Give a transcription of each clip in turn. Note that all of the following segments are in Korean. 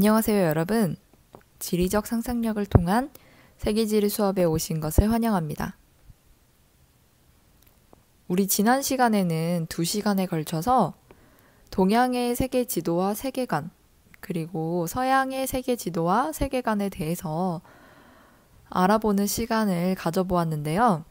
안녕하세요, 여러분. 지리적 상상력을 통한 세계지리 수업에 오신 것을 환영합니다. 우리 지난 시간에는 2시간에 걸쳐서 동양의 세계 지도와 세계관, 그리고 서양의 세계 지도와 세계관에 대해서 알아보는 시간을 가져보았는데요.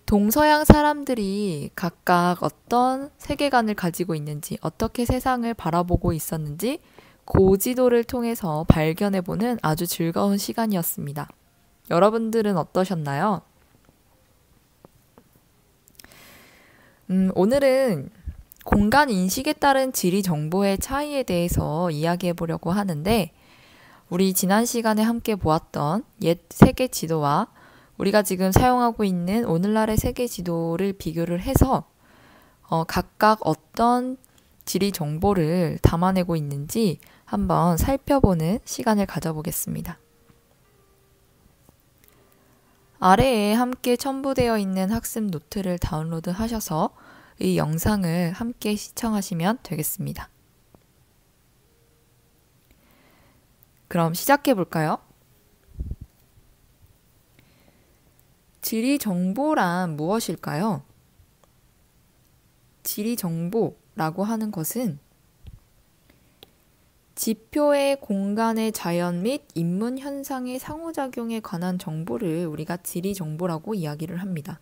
동서양 사람들이 각각 어떤 세계관을 가지고 있는지, 어떻게 세상을 바라보고 있었는지 고지도를 통해서 발견해보는 아주 즐거운 시간이었습니다. 여러분들은 어떠셨나요? 오늘은 공간 인식에 따른 지리 정보의 차이에 대해서 이야기해보려고 하는데, 우리 지난 시간에 함께 보았던 옛 세계 지도와 우리가 지금 사용하고 있는 오늘날의 세계 지도를 비교를 해서 각각 어떤 지리 정보를 담아내고 있는지 한번 살펴보는 시간을 가져보겠습니다. 아래에 함께 첨부되어 있는 학습 노트를 다운로드 하셔서 이 영상을 함께 시청하시면 되겠습니다. 그럼 시작해 볼까요? 지리 정보란 무엇일까요? 지리 정보라고 하는 것은 지표의 공간의 자연 및 인문 현상의 상호작용에 관한 정보를 우리가 지리 정보라고 이야기를 합니다.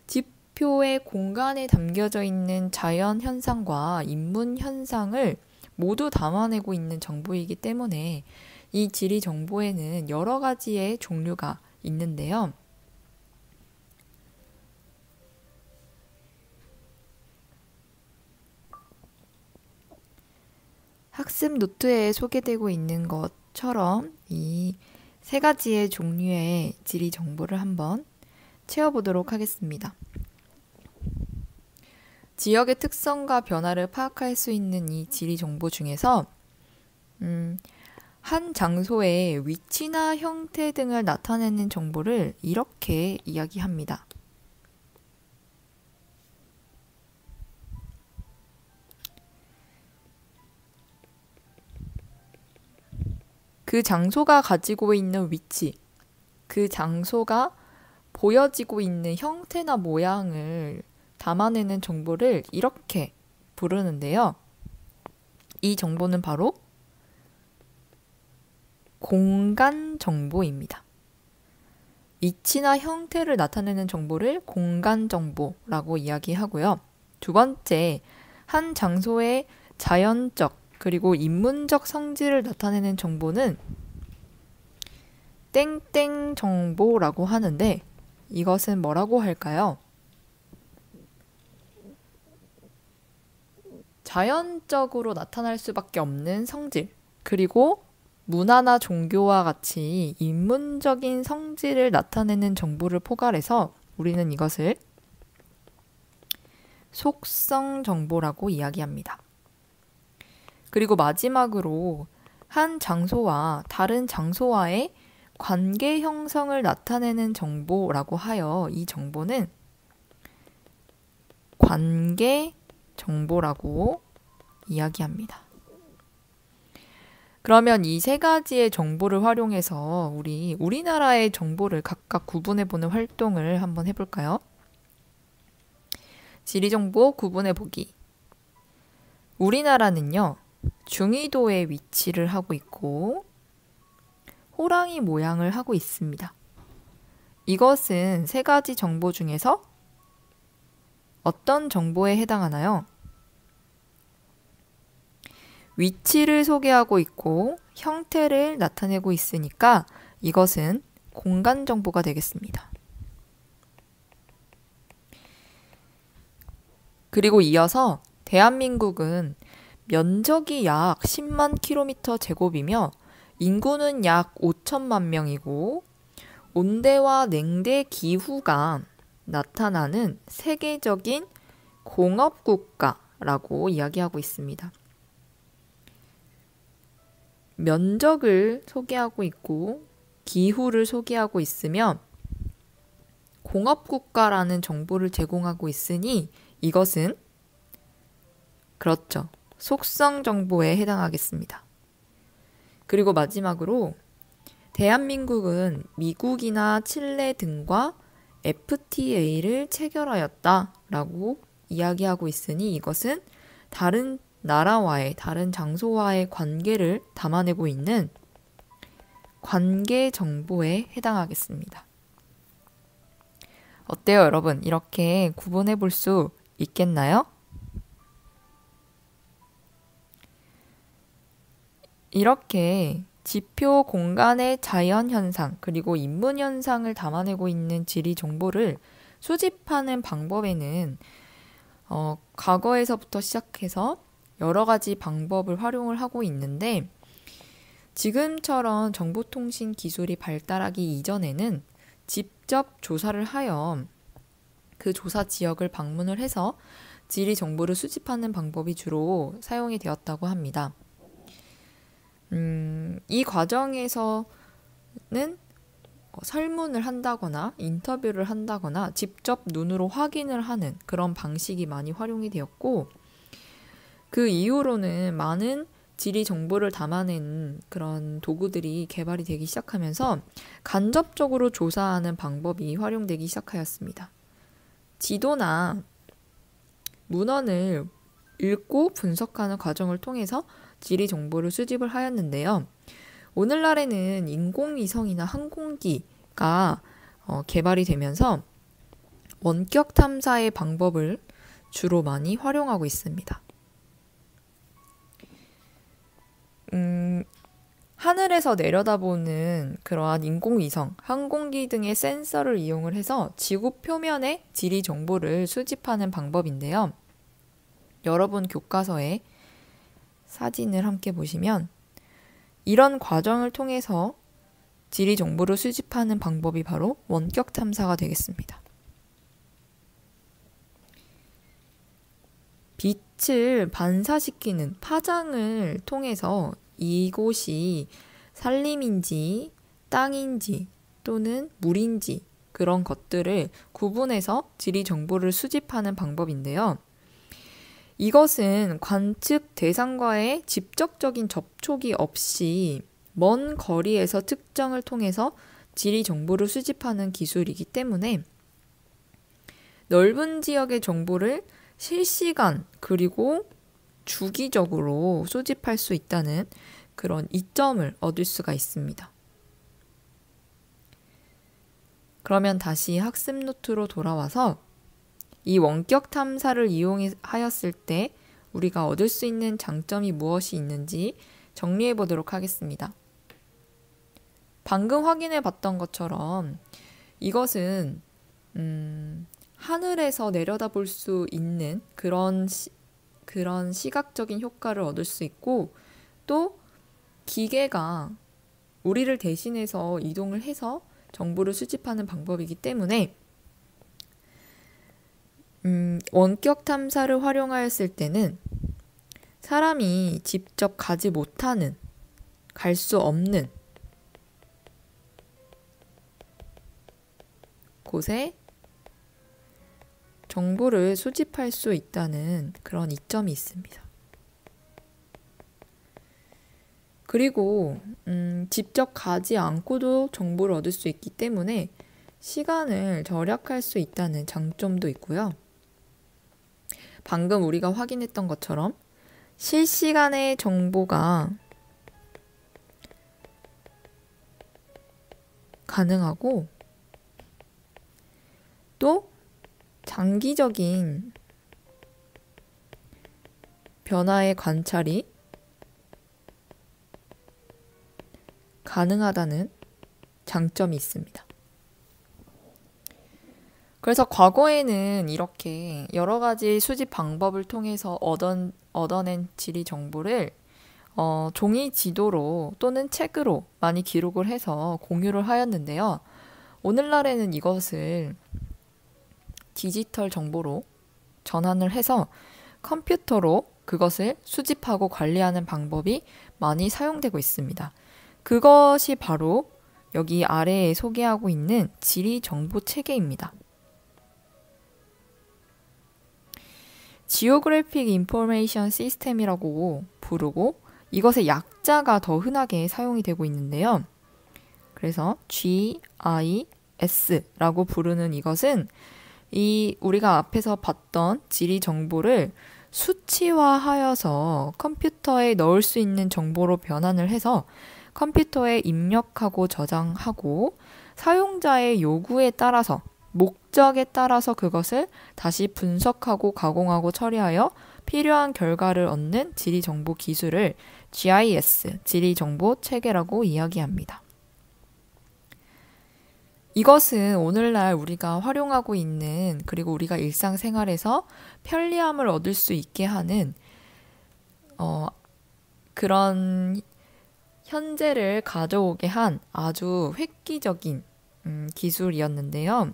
지표의 공간에 담겨져 있는 자연 현상과 인문 현상을 모두 담아내고 있는 정보이기 때문에 이 지리 정보에는 여러 가지의 종류가 있는데요. 학습 노트에 소개되고 있는 것처럼 이 3가지의 종류의 지리 정보를 한번 채워보도록 하겠습니다. 지역의 특성과 변화를 파악할 수 있는 이 지리 정보 중에서 한 장소의 위치나 형태 등을 나타내는 정보를 이렇게 이야기합니다. 그 장소가 가지고 있는 위치, 그 장소가 보여지고 있는 형태나 모양을 담아내는 정보를 이렇게 부르는데요. 이 정보는 바로 공간 정보입니다. 위치나 형태를 나타내는 정보를 공간 정보라고 이야기하고요. 2번째, 한 장소의 자연적 그리고 인문적 성질을 나타내는 정보는 땡땡 정보라고 하는데, 이것은 뭐라고 할까요? 자연적으로 나타날 수밖에 없는 성질, 그리고 문화나 종교와 같이 인문적인 성질을 나타내는 정보를 포괄해서 우리는 이것을 속성 정보라고 이야기합니다. 그리고 마지막으로 한 장소와 다른 장소와의 관계 형성을 나타내는 정보라고 하여 이 정보는 관계 정보라고 이야기합니다. 그러면 이 3가지의 정보를 활용해서 우리나라의 정보를 각각 구분해보는 활동을 한번 해볼까요? 지리정보 구분해보기. 우리나라는요, 중위도에 위치를 하고 있고 호랑이 모양을 하고 있습니다. 이것은 3가지 정보 중에서 어떤 정보에 해당하나요? 위치를 소개하고 있고 형태를 나타내고 있으니까 이것은 공간 정보가 되겠습니다. 그리고 이어서 대한민국은 면적이 약 10만 킬로미터 제곱이며 인구는 약 5천만 명이고 온대와 냉대 기후가 나타나는 세계적인 공업국가라고 이야기하고 있습니다. 면적을 소개하고 있고 기후를 소개하고 있으며 공업국가라는 정보를 제공하고 있으니 이것은 그렇죠. 속성 정보에 해당하겠습니다. 그리고 마지막으로 대한민국은 미국이나 칠레 등과 FTA를 체결하였다 라고 이야기하고 있으니 이것은 다른 나라와의, 다른 장소와의 관계를 담아내고 있는 관계 정보에 해당하겠습니다. 어때요, 여러분? 이렇게 구분해 볼 수 있겠나요? 이렇게 지표 공간의 자연 현상 그리고 인문 현상을 담아내고 있는 지리 정보를 수집하는 방법에는 과거에서부터 시작해서 여러 가지 방법을 활용을 하고 있는데 지금처럼 정보통신 기술이 발달하기 이전에는 직접 조사를 하여 그 조사 지역을 방문을 해서 지리 정보를 수집하는 방법이 주로 사용이 되었다고 합니다. 이 과정에서는 설문을 한다거나 인터뷰를 한다거나 직접 눈으로 확인을 하는 그런 방식이 많이 활용이 되었고 그 이후로는 많은 지리 정보를 담아낸 그런 도구들이 개발이 되기 시작하면서 간접적으로 조사하는 방법이 활용되기 시작하였습니다. 지도나 문헌을 읽고 분석하는 과정을 통해서 지리 정보를 수집을 하였는데요. 오늘날에는 인공위성이나 항공기가 개발이 되면서 원격 탐사의 방법을 주로 많이 활용하고 있습니다. 하늘에서 내려다보는 그러한 인공위성, 항공기 등의 센서를 이용을 해서 지구 표면의 지리 정보를 수집하는 방법인데요. 여러분 교과서에 사진을 함께 보시면 이런 과정을 통해서 지리 정보를 수집하는 방법이 바로 원격 탐사가 되겠습니다. 빛을 반사시키는 파장을 통해서 이곳이 산림인지 땅인지 또는 물인지 그런 것들을 구분해서 지리 정보를 수집하는 방법인데요. 이것은 관측 대상과의 직접적인 접촉이 없이 먼 거리에서 특정을 통해서 지리 정보를 수집하는 기술이기 때문에 넓은 지역의 정보를 실시간 그리고 주기적으로 수집할 수 있다는 그런 이점을 얻을 수가 있습니다. 그러면 다시 학습 노트로 돌아와서 이 원격 탐사를 이용하였을 때 우리가 얻을 수 있는 장점이 무엇이 있는지 정리해 보도록 하겠습니다. 방금 확인해 봤던 것처럼 이것은 하늘에서 내려다볼 수 있는 그런 시각적인 효과를 얻을 수 있고 또 기계가 우리를 대신해서 이동을 해서 정보를 수집하는 방법이기 때문에 원격 탐사를 활용하였을 때는 사람이 직접 가지 못하는, 갈 수 없는 곳에 정보를 수집할 수 있다는 그런 이점이 있습니다. 그리고 직접 가지 않고도 정보를 얻을 수 있기 때문에 시간을 절약할 수 있다는 장점도 있고요. 방금 우리가 확인했던 것처럼 실시간의 정보가 가능하고 또 장기적인 변화의 관찰이 가능하다는 장점이 있습니다. 그래서 과거에는 이렇게 여러 가지 수집 방법을 통해서 얻어낸 지리 정보를 종이 지도로 또는 책으로 많이 기록을 해서 공유를 하였는데요. 오늘날에는 이것을 디지털 정보로 전환을 해서 컴퓨터로 그것을 수집하고 관리하는 방법이 많이 사용되고 있습니다. 그것이 바로 여기 아래에 소개하고 있는 지리 정보 체계입니다. Geographic Information System이라고 부르고 이것의 약자가 더 흔하게 사용이 되고 있는데요. 그래서 GIS라고 부르는 이것은 우리가 앞에서 봤던 지리 정보를 수치화하여서 컴퓨터에 넣을 수 있는 정보로 변환을 해서 컴퓨터에 입력하고 저장하고 사용자의 요구에 따라서 목적에 따라서 그것을 다시 분석하고 가공하고 처리하여 필요한 결과를 얻는 지리 정보 기술을 GIS, 지리 정보 체계라고 이야기합니다. 이것은 오늘날 우리가 활용하고 있는 그리고 우리가 일상생활에서 편리함을 얻을 수 있게 하는 그런 현재를 가져오게 한 아주 획기적인 기술이었는데요.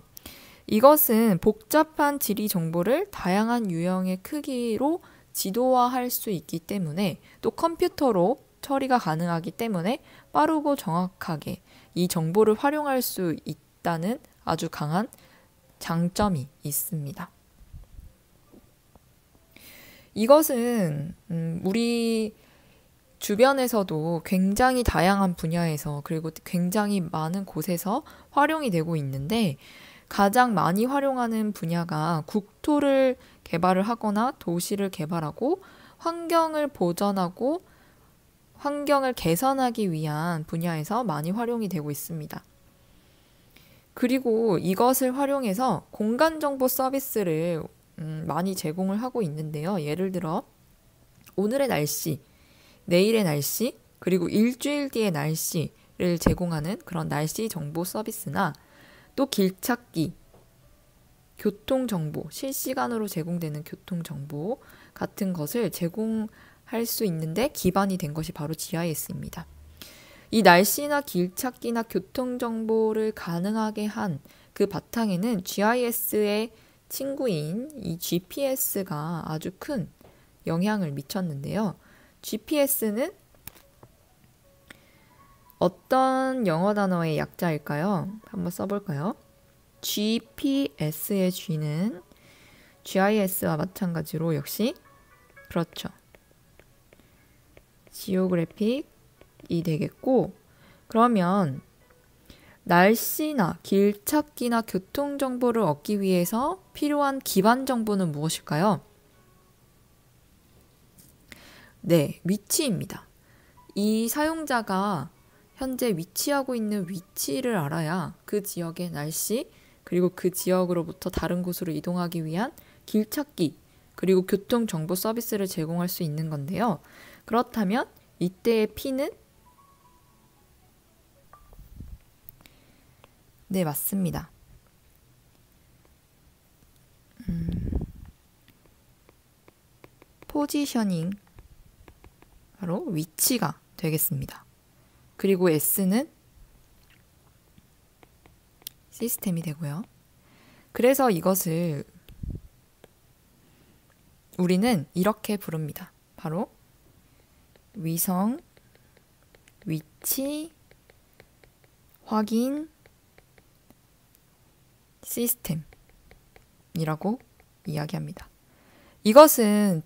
이것은 복잡한 지리 정보를 다양한 유형의 크기로 지도화할 수 있기 때문에 또 컴퓨터로 처리가 가능하기 때문에 빠르고 정확하게 이 정보를 활용할 수 있다는 아주 강한 장점이 있습니다. 이것은 우리 주변에서도 굉장히 다양한 분야에서 그리고 굉장히 많은 곳에서 활용이 되고 있는데 가장 많이 활용하는 분야가 국토를 개발을 하거나 도시를 개발하고 환경을 보전하고 환경을 개선하기 위한 분야에서 많이 활용이 되고 있습니다. 그리고 이것을 활용해서 공간정보 서비스를 많이 제공을 하고 있는데요. 예를 들어 오늘의 날씨, 내일의 날씨, 그리고 일주일 뒤의 날씨를 제공하는 그런 날씨 정보 서비스나 또 길찾기, 교통정보, 실시간으로 제공되는 교통정보 같은 것을 제공할 수 있는데 기반이 된 것이 바로 GIS입니다. 이 날씨나 길찾기나 교통정보를 가능하게 한 그 바탕에는 GIS의 친구인 이 GPS가 아주 큰 영향을 미쳤는데요. GPS는 어떤 영어 단어의 약자일까요? 한번 써볼까요? GPS의 G는 GIS와 마찬가지로 역시 그렇죠. 지오그래픽이 되겠고 그러면 날씨나 길찾기나 교통정보를 얻기 위해서 필요한 기반 정보는 무엇일까요? 네, 위치입니다. 이 사용자가 현재 위치하고 있는 위치를 알아야 그 지역의 날씨, 그리고 그 지역으로부터 다른 곳으로 이동하기 위한 길찾기, 그리고 교통정보 서비스를 제공할 수 있는 건데요. 그렇다면 이때의 P는? 네, 맞습니다. 포지셔닝, 바로 위치가 되겠습니다. 그리고 S는 시스템이 되고요. 그래서 이것을 우리는 이렇게 부릅니다. 바로 위성, 위치, 확인, 시스템이라고 이야기합니다. 이것은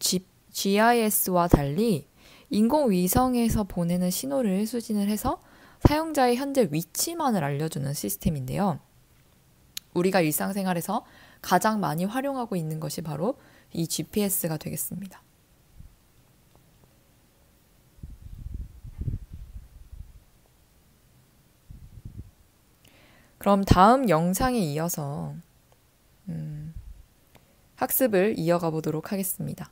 GIS와 달리 인공위성에서 보내는 신호를 수진을 해서 사용자의 현재 위치만을 알려주는 시스템인데요. 우리가 일상생활에서 가장 많이 활용하고 있는 것이 바로 이 GPS가 되겠습니다. 그럼 다음 영상에 이어서 학습을 이어가 보도록 하겠습니다.